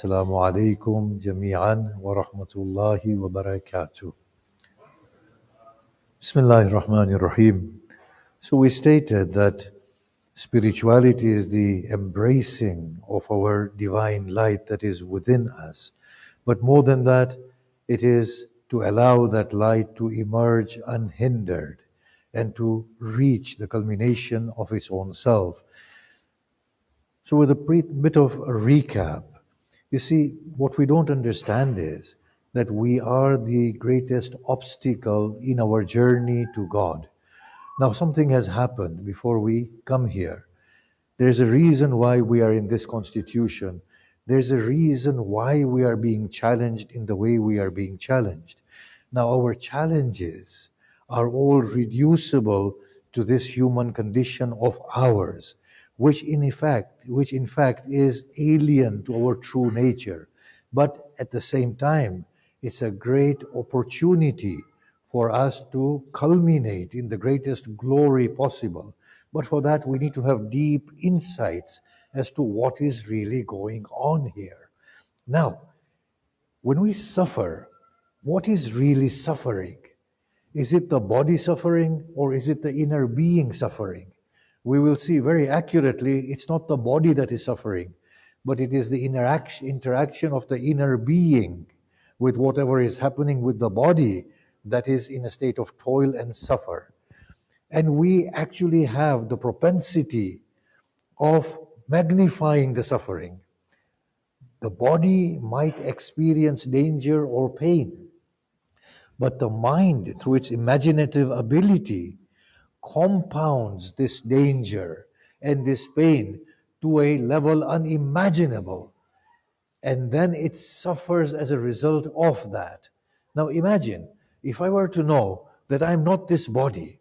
Assalamu alaikum jami'an wa rahmatullahi wa barakatuh. Bismillahir Rahmanir Rahim. So we stated that spirituality is the embracing of our divine light that is within us. But more than that, it is to allow that light to emerge unhindered and to reach the culmination of its own self. So, with a bit of a recap, you see, what we don't understand is that we are the greatest obstacle in our journey to God. Now, something has happened before we come here. There's a reason why we are in this constitution. There's a reason why we are being challenged in the way we are being challenged. Now, our challenges are all reducible to this human condition of ours, which in fact is alien to our true nature. But at the same time, it's a great opportunity for us to culminate in the greatest glory possible. But for that, we need to have deep insights as to what is really going on here. Now, when we suffer, what is really suffering? Is it the body suffering or is it the inner being suffering? We will see very accurately it's not the body that is suffering, but it is the interaction of the inner being with whatever is happening with the body that is in a state of toil and suffer. And we actually have the propensity of magnifying the suffering. The body might experience danger or pain, but the mind, through its imaginative ability, compounds this danger and this pain to a level unimaginable. And then it suffers as a result of that. Now imagine if I were to know that I'm not this body,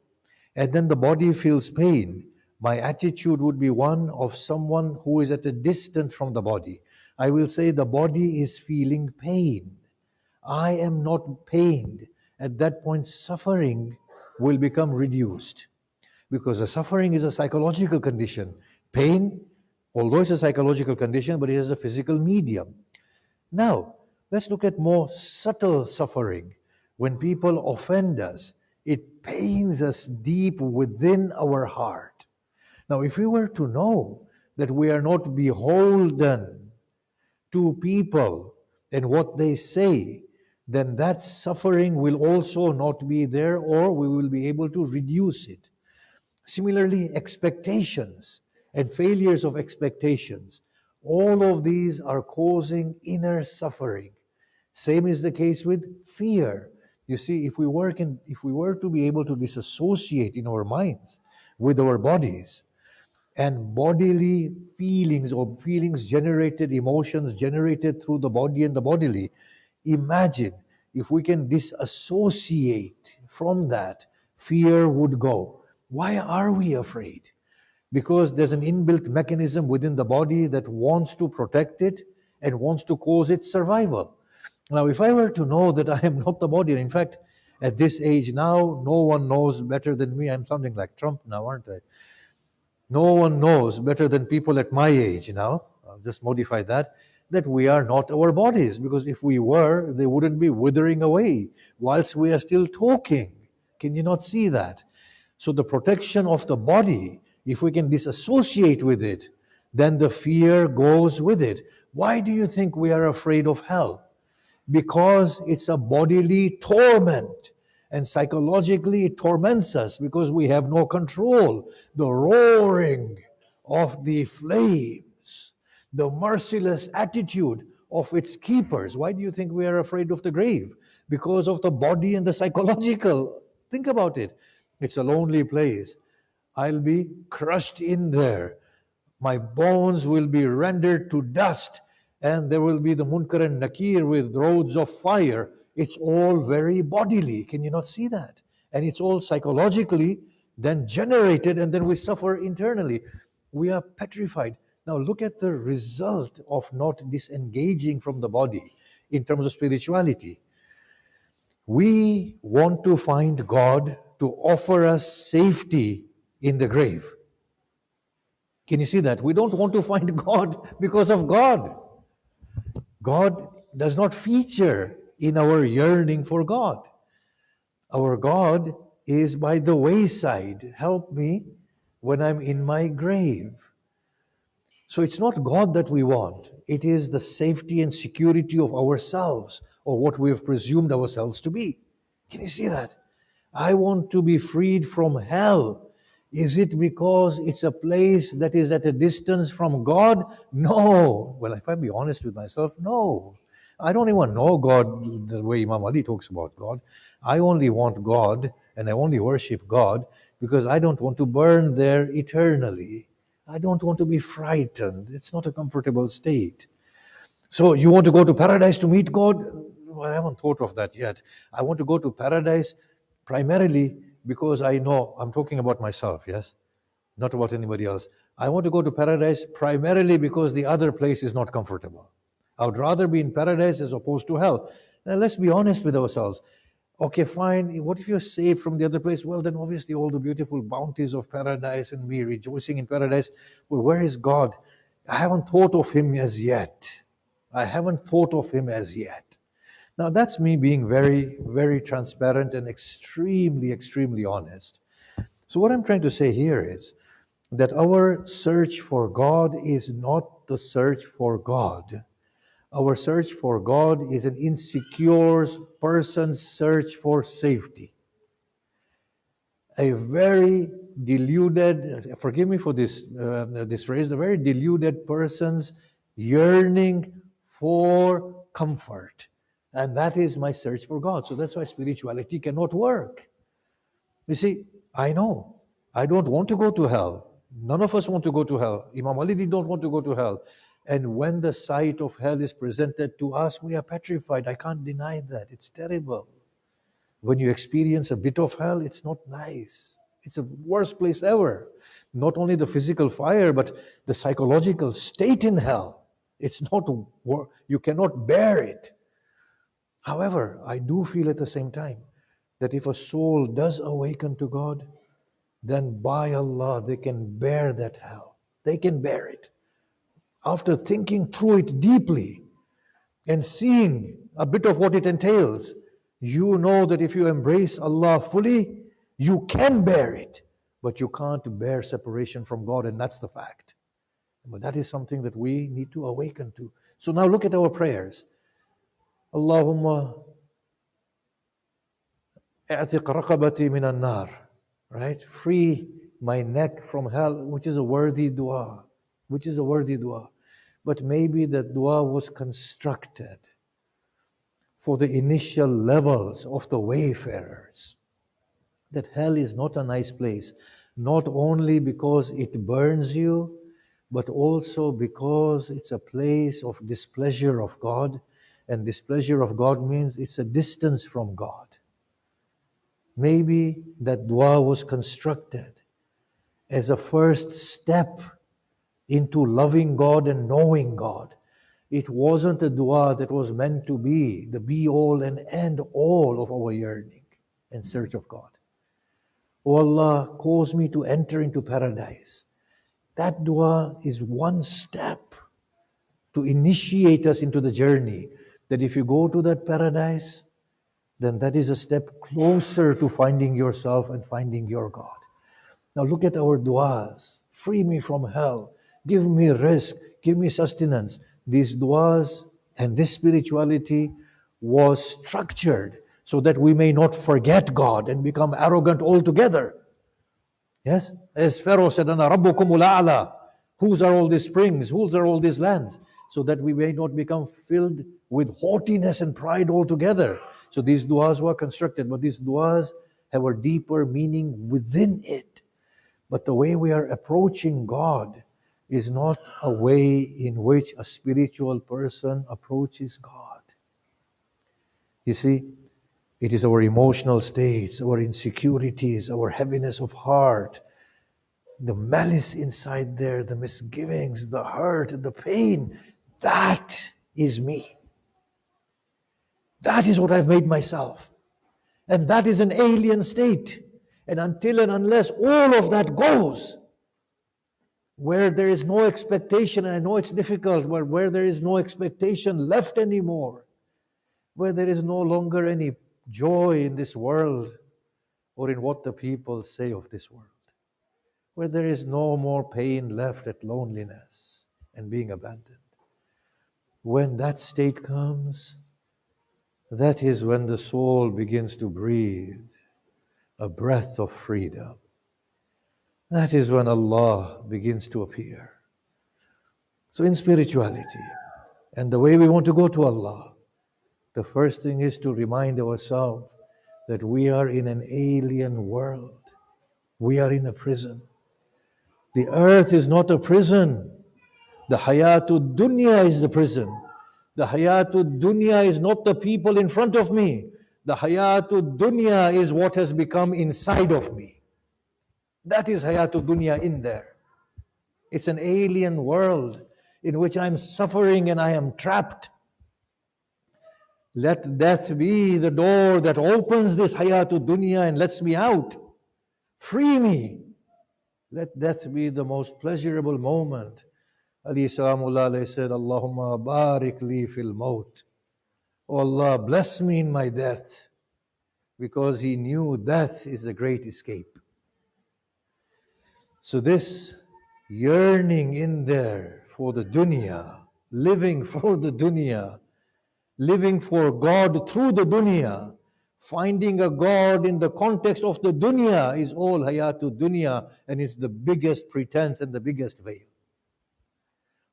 and then the body feels pain, my attitude would be one of someone who is at a distance from the body. I will say the body is feeling pain. I am not pained. At that point, suffering will become reduced because the suffering is a psychological condition. Pain, although it's a psychological condition, but it has a physical medium. Now, let's look at more subtle suffering. When people offend us, it pains us deep within our heart. Now, if we were to know that we are not beholden to people and what they say, then that suffering will also not be there, or we will be able to reduce it. Similarly, expectations and failures of expectations, all of these are causing inner suffering. Same is the case with fear. You see, if we were to be able to disassociate in our minds with our bodies, and bodily feelings or feelings generated, emotions generated through the body and the bodily, imagine if we can disassociate from that, fear would go. Why are we afraid? Because there's an inbuilt mechanism within the body that wants to protect it and wants to cause its survival. Now, if I were to know that I am not the body, and in fact, at this age now, no one knows better than me. I'm sounding like Trump now, aren't I? No one knows better than people at my age now, I'll just modify that we are not our bodies. Because if we were, they wouldn't be withering away whilst we are still talking. Can you not see that? So the protection of the body, if we can disassociate with it, then the fear goes with it. Why do you think we are afraid of hell? Because it's a bodily torment. And psychologically, it torments us because we have no control. The roaring of the flames, the merciless attitude of its keepers. Why do you think we are afraid of the grave? Because of the body and the psychological. Think about it. It's a lonely place. I'll be crushed in there. My bones will be rendered to dust, and there will be the Munkar and Nakir with roads of fire. It's all very bodily. Can you not see that? And it's all psychologically then generated, and then we suffer internally. We are petrified. Now look at the result of not disengaging from the body in terms of spirituality. We want to find God to offer us safety in the grave. Can you see that? We don't want to find God because of God. God does not feature in our yearning for God. Our God is by the wayside. Help me when I'm in my grave. So it's not God that we want. It is the safety and security of ourselves or what we have presumed ourselves to be. Can you see that? I want to be freed from hell. Is it because it's a place that is at a distance from God? No. Well, if I be honest with myself, no. I don't even know God the way Imam Ali talks about God. I only want God and I only worship God because I don't want to burn there eternally. I don't want to be frightened. It's not a comfortable state. So you want to go to paradise to meet God? Well, I haven't thought of that yet. I want to go to paradise primarily because I know, I'm talking about myself, yes? Not about anybody else. I want to go to paradise primarily because the other place is not comfortable. I would rather be in paradise as opposed to hell. Now let's be honest with ourselves. Okay, fine. What if you're saved from the other place? Well, then obviously all the beautiful bounties of paradise and me rejoicing in paradise. Well, where is God? I haven't thought of Him as yet. I haven't thought of Him as yet. Now, that's me being very, very transparent and extremely, extremely honest. So, what I'm trying to say here is that our search for God is not the search for God. Our search for God is an insecure person's search for safety. A very deluded, forgive me for this phrase, a very deluded person's yearning for comfort. And that is my search for God. So that's why spirituality cannot work. You see, I know. I don't want to go to hell. None of us want to go to hell. Imam Ali did not want to go to hell. And when the sight of hell is presented to us, we are petrified. I can't deny that. It's terrible. When you experience a bit of hell, it's not nice. It's the worst place ever. Not only the physical fire, but the psychological state in hell. It's not, you cannot bear it. However, I do feel at the same time that if a soul does awaken to God, then by Allah, they can bear that hell. They can bear it. After thinking through it deeply and seeing a bit of what it entails, you know that if you embrace Allah fully, you can bear it, but you can't bear separation from God, and that's the fact. But that is something that we need to awaken to. So now look at our prayers. Allahumma a'tiq raqabati min an-nar. Right? Free my neck from hell, which is a worthy dua. Which is a worthy dua. But maybe that dua was constructed for the initial levels of the wayfarers. That hell is not a nice place, not only because it burns you, but also because it's a place of displeasure of God, and displeasure of God means it's a distance from God. Maybe that dua was constructed as a first step into loving God and knowing God. It wasn't a dua that was meant to be the be-all and end-all of our yearning and search of God. Oh Allah, cause me to enter into paradise. That dua is one step to initiate us into the journey. That if you go to that paradise, then that is a step closer to finding yourself and finding your God. Now look at our duas. Free me from hell. Give me risk. Give me sustenance. These duas and this spirituality was structured so that we may not forget God and become arrogant altogether. Yes? As Pharaoh said, Ana Rabbukumul A'la. Whose are all these springs? Whose are all these lands? So that we may not become filled with haughtiness and pride altogether. So these duas were constructed, but these duas have a deeper meaning within it. But the way we are approaching God is not a way in which a spiritual person approaches God. You see, it is our emotional states, our insecurities, our heaviness of heart, the malice inside there, the misgivings, the hurt, the pain. That is me. That is what I've made myself. And that is an alien state. And until and unless all of that goes, where there is no expectation, and I know it's difficult, but where there is no expectation left anymore, where there is no longer any joy in this world or in what the people say of this world, where there is no more pain left at loneliness and being abandoned. When that state comes, that is when the soul begins to breathe a breath of freedom. That is when Allah begins to appear. So in spirituality, and the way we want to go to Allah, the first thing is to remind ourselves that we are in an alien world. We are in a prison. The earth is not a prison. The hayatud dunya is the prison. The hayatud dunya is not the people in front of me. The hayatud dunya is what has become inside of me. That is hayatud dunya in there. It's an alien world in which I'm suffering and I am trapped. Let death be the door that opens this hayatud dunya and lets me out. Free me. Let death be the most pleasurable moment. Ali Salamullah said, Allahumma barik li fil maut. Oh Allah, bless me in my death. Because he knew death is the great escape. So this yearning in there for the dunya, living for the dunya, living for God through the dunya, finding a God in the context of the dunya is all hayatul dunya, and it's the biggest pretense and the biggest veil.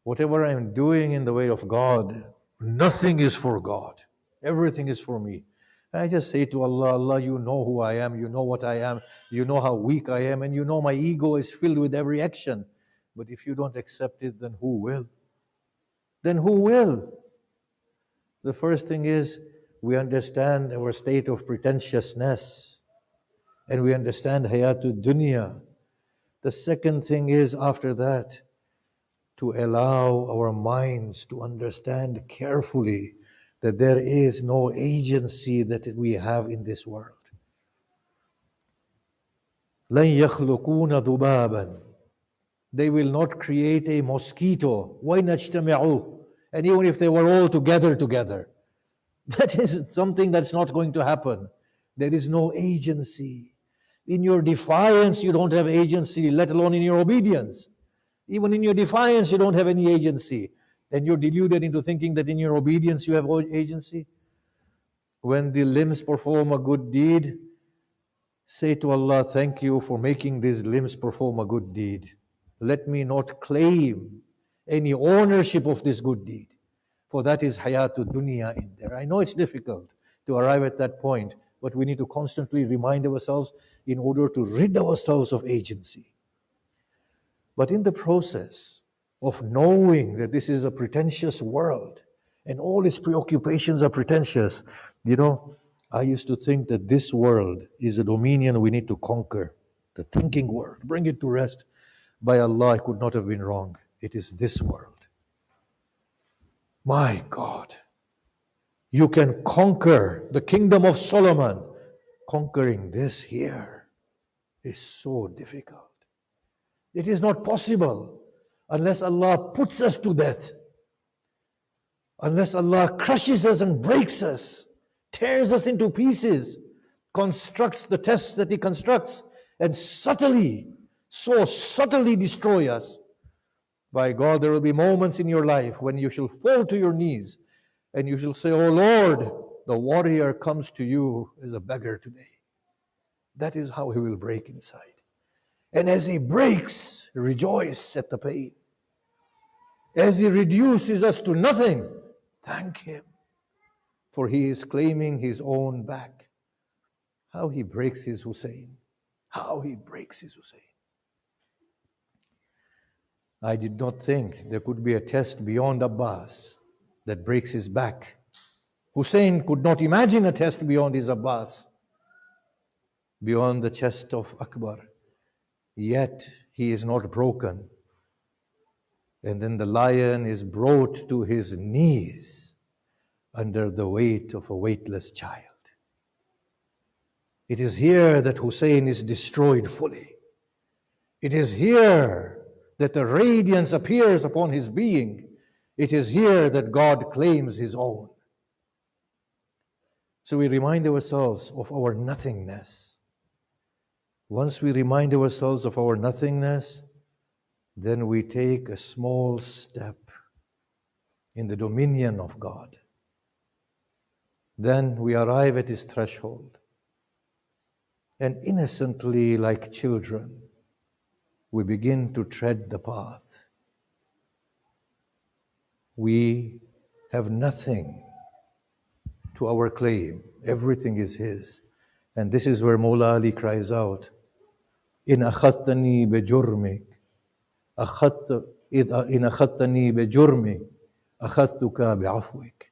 Whatever I'm doing in the way of God, nothing is for God. Everything is for me. I just say to Allah, Allah, you know who I am, you know what I am, you know how weak I am, and you know my ego is filled with every action. But if you don't accept it, then who will? Then who will? The first thing is, we understand our state of pretentiousness, and we understand hayatul dunya. The second thing is, after that, to allow our minds to understand carefully that there is no agency that we have in this world. لَن يَخْلُقُونَ ذُبَابًا. They will not create a mosquito. وَإِنْ اجْتَمِعُوا. And even if they were all together, that is something that's not going to happen. There is no agency. In your defiance, you don't have agency, let alone in your obedience. Even in your defiance, you don't have any agency. Then you're deluded into thinking that in your obedience you have agency. When the limbs perform a good deed, say to Allah, thank you for making these limbs perform a good deed. Let me not claim any ownership of this good deed. For that is hayatul dunya in there. I know it's difficult to arrive at that point, but we need to constantly remind ourselves in order to rid ourselves of agency. But in the process of knowing that this is a pretentious world and all its preoccupations are pretentious, I used to think that this world is a dominion we need to conquer. The thinking world, bring it to rest. By Allah, I could not have been wrong. It is this world. My God, you can conquer the kingdom of Solomon. Conquering this here is so difficult. It is not possible unless Allah puts us to death, unless Allah crushes us and breaks us, tears us into pieces, constructs the tests that He constructs, and so subtly destroy us. By God, there will be moments in your life when you shall fall to your knees and you shall say, "Oh Lord, the warrior comes to you as a beggar today." That is how he will break inside. And as he breaks, rejoice at the pain. As he reduces us to nothing, thank him, for he is claiming his own back. How he breaks his Hussein. How he breaks his Hussein. I did not think there could be a test beyond Abbas that breaks his back. Hussein could not imagine a test beyond his Abbas, beyond the chest of Akbar. Yet he is not broken. And then the lion is brought to his knees under the weight of a weightless child. It is here that Hussein is destroyed fully. It is here that the radiance appears upon his being, it is here that God claims his own. So we remind ourselves of our nothingness. Once we remind ourselves of our nothingness, then we take a small step in the dominion of God. Then we arrive at his threshold. And innocently, like children, we begin to tread the path. We have nothing to our claim. Everything is his. And this is where Mawla Ali cries out, إن أخذتني بجرمك إن أخذتني بجرمك أخذتك بعفوك.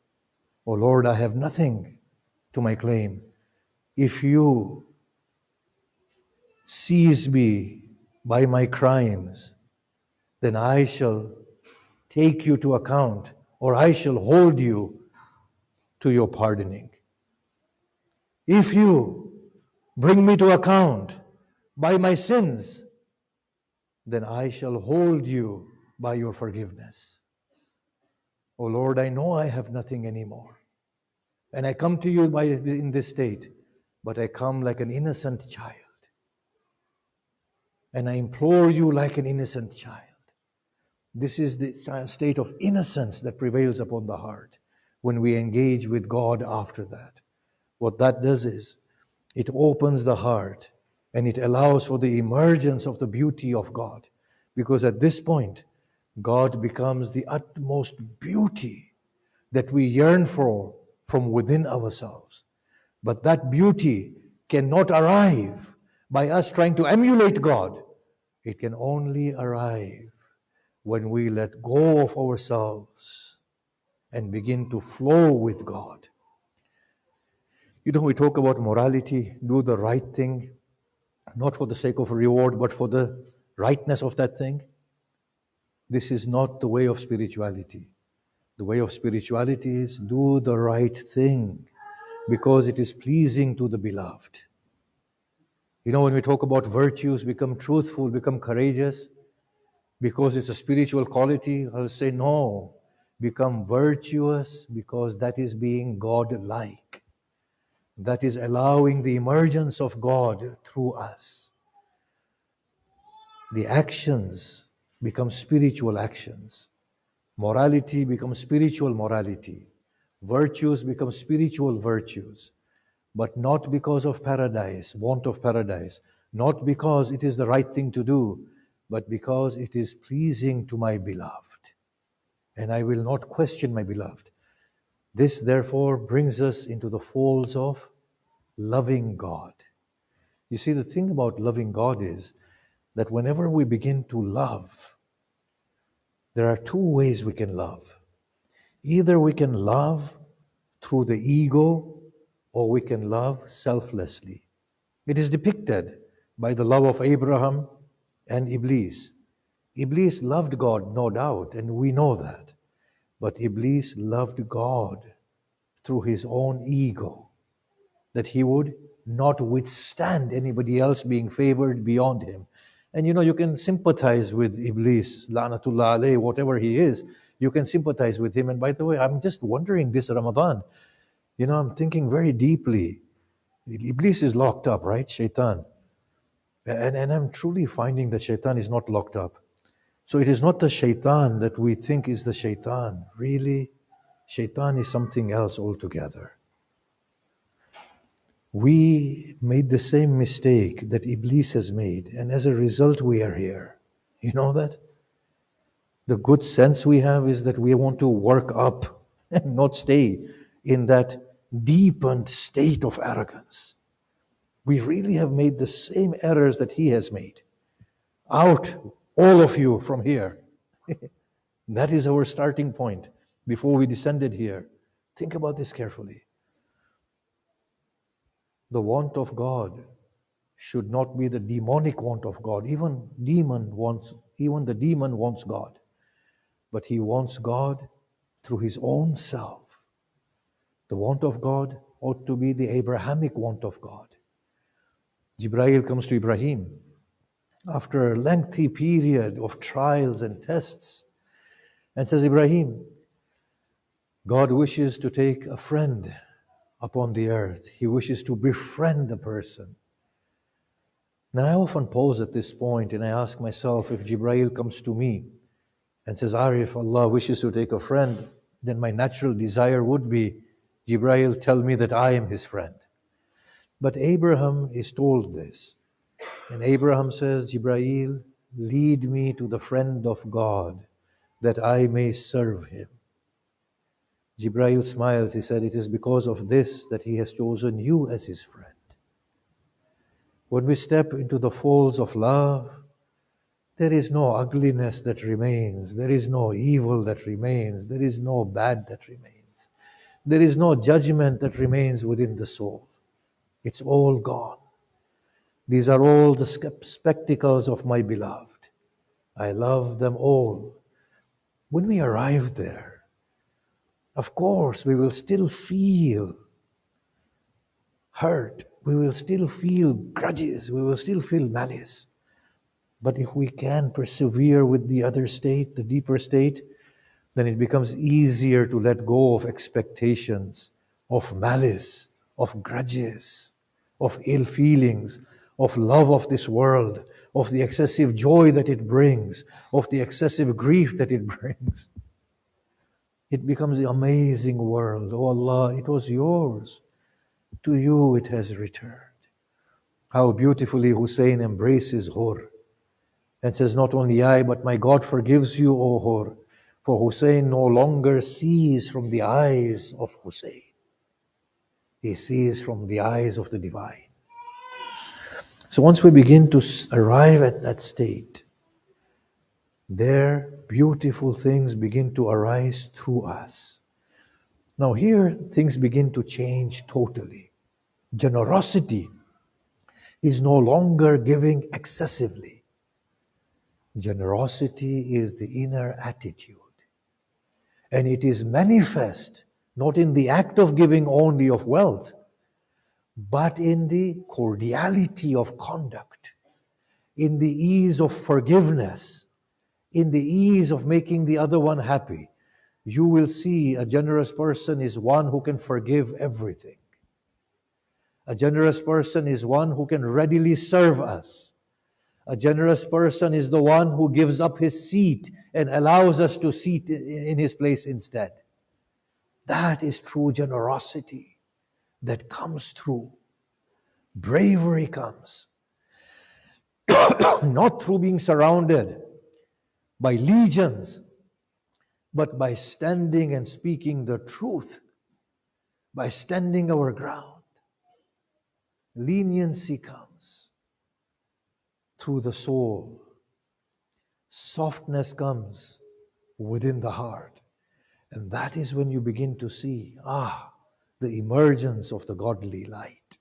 Oh Lord, I have nothing to my claim. If you seize me by my crimes, then I shall take you to account, or I shall hold you to your pardoning. If you bring me to account by my sins, then I shall hold you by your forgiveness. Oh Lord, I know I have nothing anymore. And I come to you in this state, but I come like an innocent child. And I implore you like an innocent child. This is the state of innocence that prevails upon the heart when we engage with God after that. What that does is, it opens the heart and it allows for the emergence of the beauty of God. Because at this point, God becomes the utmost beauty that we yearn for from within ourselves. But that beauty cannot arrive by us trying to emulate God. It can only arrive when we let go of ourselves and begin to flow with God. You know, we talk about morality, do the right thing, not for the sake of a reward, but for the rightness of that thing. This is not the way of spirituality. The way of spirituality is do the right thing because it is pleasing to the beloved. You know, when we talk about virtues, become truthful, become courageous, because it's a spiritual quality, I'll say no. Become virtuous because that is being God-like. That is allowing the emergence of God through us. The actions become spiritual actions. Morality becomes spiritual morality. Virtues become spiritual virtues. But not because of paradise, want of paradise. Not because it is the right thing to do, but because it is pleasing to my beloved. And I will not question my beloved. This, therefore, brings us into the folds of loving God. You see, the thing about loving God is that whenever we begin to love, there are two ways we can love. Either we can love through the ego, or we can love selflessly. It is depicted by the love of Abraham and Iblis. Iblis loved God, no doubt, and we know that. But Iblis loved God through his own ego, that he would not withstand anybody else being favored beyond him. And you know, you can sympathize with Iblis, La'natullah alayh, whatever he is, you can sympathize with him. And by the way, I'm just wondering this Ramadan, you know, I'm thinking very deeply. Iblis is locked up, right? Shaitan. And I'm truly finding that Shaitan is not locked up. So it is not the Shaitan that we think is the Shaitan. Really, Shaitan is something else altogether. We made the same mistake that Iblis has made, and as a result we are here. You know that? The good sense we have is that we want to work up and not stay in that deepened state of arrogance. We really have made the same errors that he has made. Out, all of you from here. That is our starting point before we descended here. Think about this carefully. The want of God should not be the demonic want of God. Even the demon wants God. But he wants God through his own self. The want of God ought to be the Abrahamic want of God. Jibreel comes to Ibrahim after a lengthy period of trials and tests, and says, Ibrahim, God wishes to take a friend upon the earth. He wishes to befriend a person. Now I often pause at this point and I ask myself, if Jibreel comes to me and says, Arif, Allah wishes to take a friend, then my natural desire would be, Jibreel, tell me that I am his friend. But Abraham is told this. And Abraham says, Jibreel, lead me to the friend of God that I may serve him. Jibreel smiles. He said, it is because of this that he has chosen you as his friend. When we step into the folds of love, there is no ugliness that remains. There is no evil that remains. There is no bad that remains. There is no judgment that remains within the soul. It's all gone. These are all the spectacles of my beloved. I love them all. When we arrive there, of course, we will still feel hurt. We will still feel grudges. We will still feel malice. But if we can persevere with the other state, the deeper state, then it becomes easier to let go of expectations, of malice, of grudges, of ill feelings, of love of this world, of the excessive joy that it brings, of the excessive grief that it brings. It becomes the amazing world. Oh Allah, it was yours. To you it has returned. How beautifully Hussein embraces Hur and says, not only I, but my God forgives you, O Hur, for Hussein no longer sees from the eyes of Hussein. He sees from the eyes of the divine. So once we begin to arrive at that state, there beautiful things begin to arise through us. Now here things begin to change totally. Generosity is no longer giving excessively. Generosity is the inner attitude. And it is manifest not in the act of giving only of wealth, but in the cordiality of conduct, in the ease of forgiveness, in the ease of making the other one happy. You will see a generous person is one who can forgive everything. A generous person is one who can readily serve us. A generous person is the one who gives up his seat and allows us to sit in his place instead. That is true generosity that comes through. Bravery comes not through being surrounded by legions, but by standing and speaking the truth, by standing our ground. Leniency comes through the soul. Softness comes within the heart. And that is when you begin to see, the emergence of the godly light.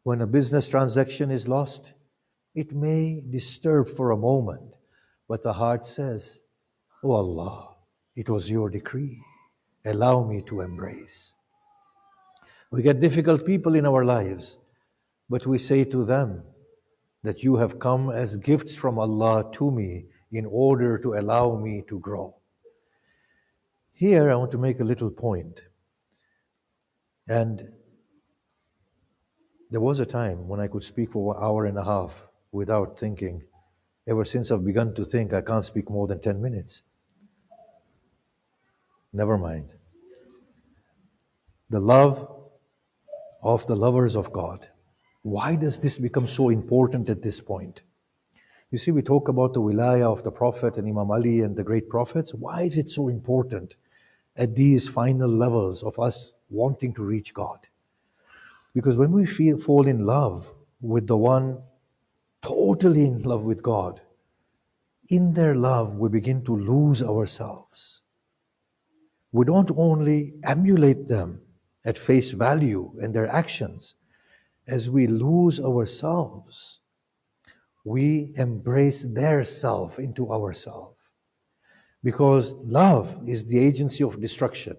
When a business transaction is lost, it may disturb for a moment, but the heart says, Oh Allah, it was your decree. Allow me to embrace. We get difficult people in our lives, but we say to them that you have come as gifts from Allah to me in order to allow me to grow. Here I want to make a little point. And there was a time when I could speak for an hour and a half without thinking. Ever since I've begun to think, I can't speak more than 10 minutes. Never mind. The love of the lovers of God. Why does this become so important at this point? You see, we talk about the wilayah of the Prophet and Imam Ali and the great prophets. Why is it so important at these final levels of us wanting to reach God? Because when we fall in love with the one totally in love with God, in their love we begin to lose ourselves. We don't only emulate them at face value and their actions. As we lose ourselves, we embrace their self into ourself. Because love is the agency of destruction.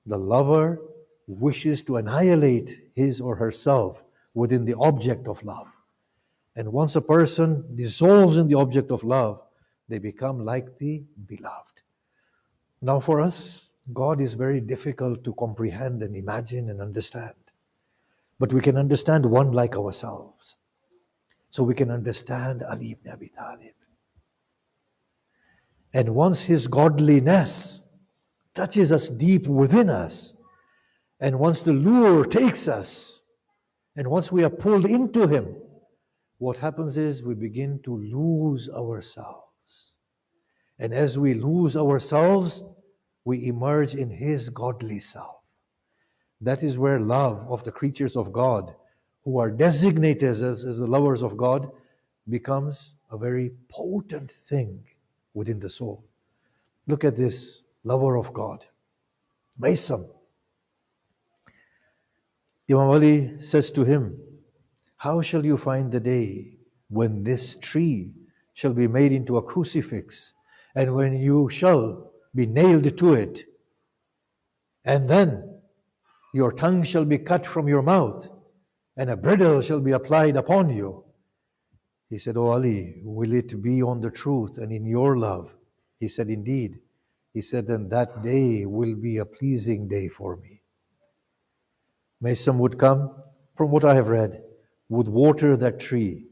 The lover wishes to annihilate his or herself within the object of love. And once a person dissolves in the object of love, they become like the beloved. Now for us, God is very difficult to comprehend and imagine and understand. But we can understand one like ourselves. So we can understand Ali ibn Abi Talib. And once his godliness touches us deep within us, and once the lure takes us, and once we are pulled into him, what happens is we begin to lose ourselves. And as we lose ourselves, we emerge in his godly self. That is where love of the creatures of God, who are designated as the lovers of God, becomes a very potent thing within the soul. Look at this lover of God. Maysam. Imam Ali says to him, how shall you find the day when this tree shall be made into a crucifix, and when you shall be nailed to it, and then your tongue shall be cut from your mouth, and a bridle shall be applied upon you? He said, O Ali, will it be on the truth and in your love? He said, indeed. He said, then that day will be a pleasing day for me. Maysam would come, from what I have read, would water that tree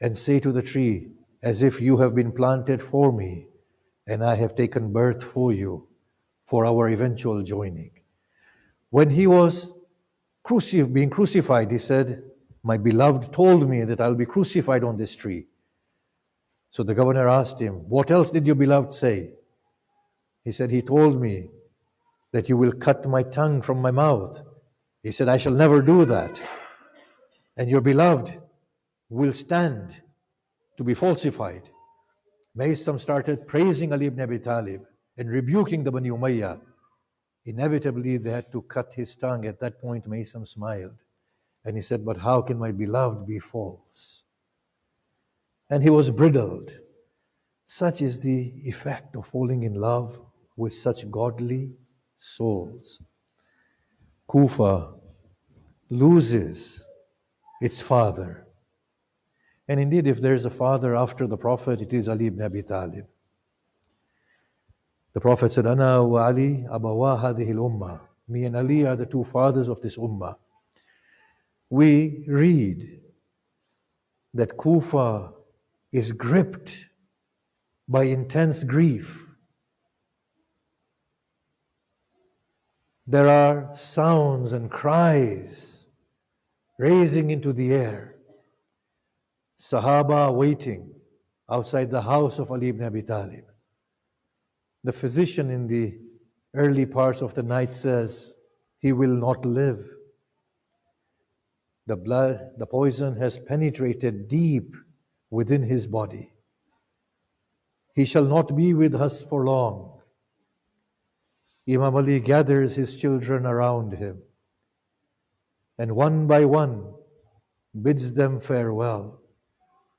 and say to the tree, as if you have been planted for me, and I have taken birth for you, for our eventual joining. When he was being crucified, he said, my beloved told me that I'll be crucified on this tree. So the governor asked him, what else did your beloved say? He said, he told me that you will cut my tongue from my mouth. He said, I shall never do that. And your beloved will stand to be falsified. Maysam started praising Ali ibn Abi Talib and rebuking the Bani Umayyah. Inevitably, they had to cut his tongue. At that point, Maysam smiled. And he said, but how can my beloved be false? And he was bridled. Such is the effect of falling in love with such godly souls. Kufa loses its father. And indeed, if there is a father after the Prophet, it is Ali ibn Abi Talib. The Prophet said, Ana wa Ali abawa hadhihi al-ummah. Me and Ali are the two fathers of this ummah. We read that Kufa is gripped by intense grief. There are sounds and cries raising into the air. Sahaba waiting outside the house of Ali ibn Abi Talib. The physician in the early parts of the night says, he will not live. The poison has penetrated deep within his body. He shall not be with us for long. Imam Ali gathers his children around him, and one by one bids them farewell.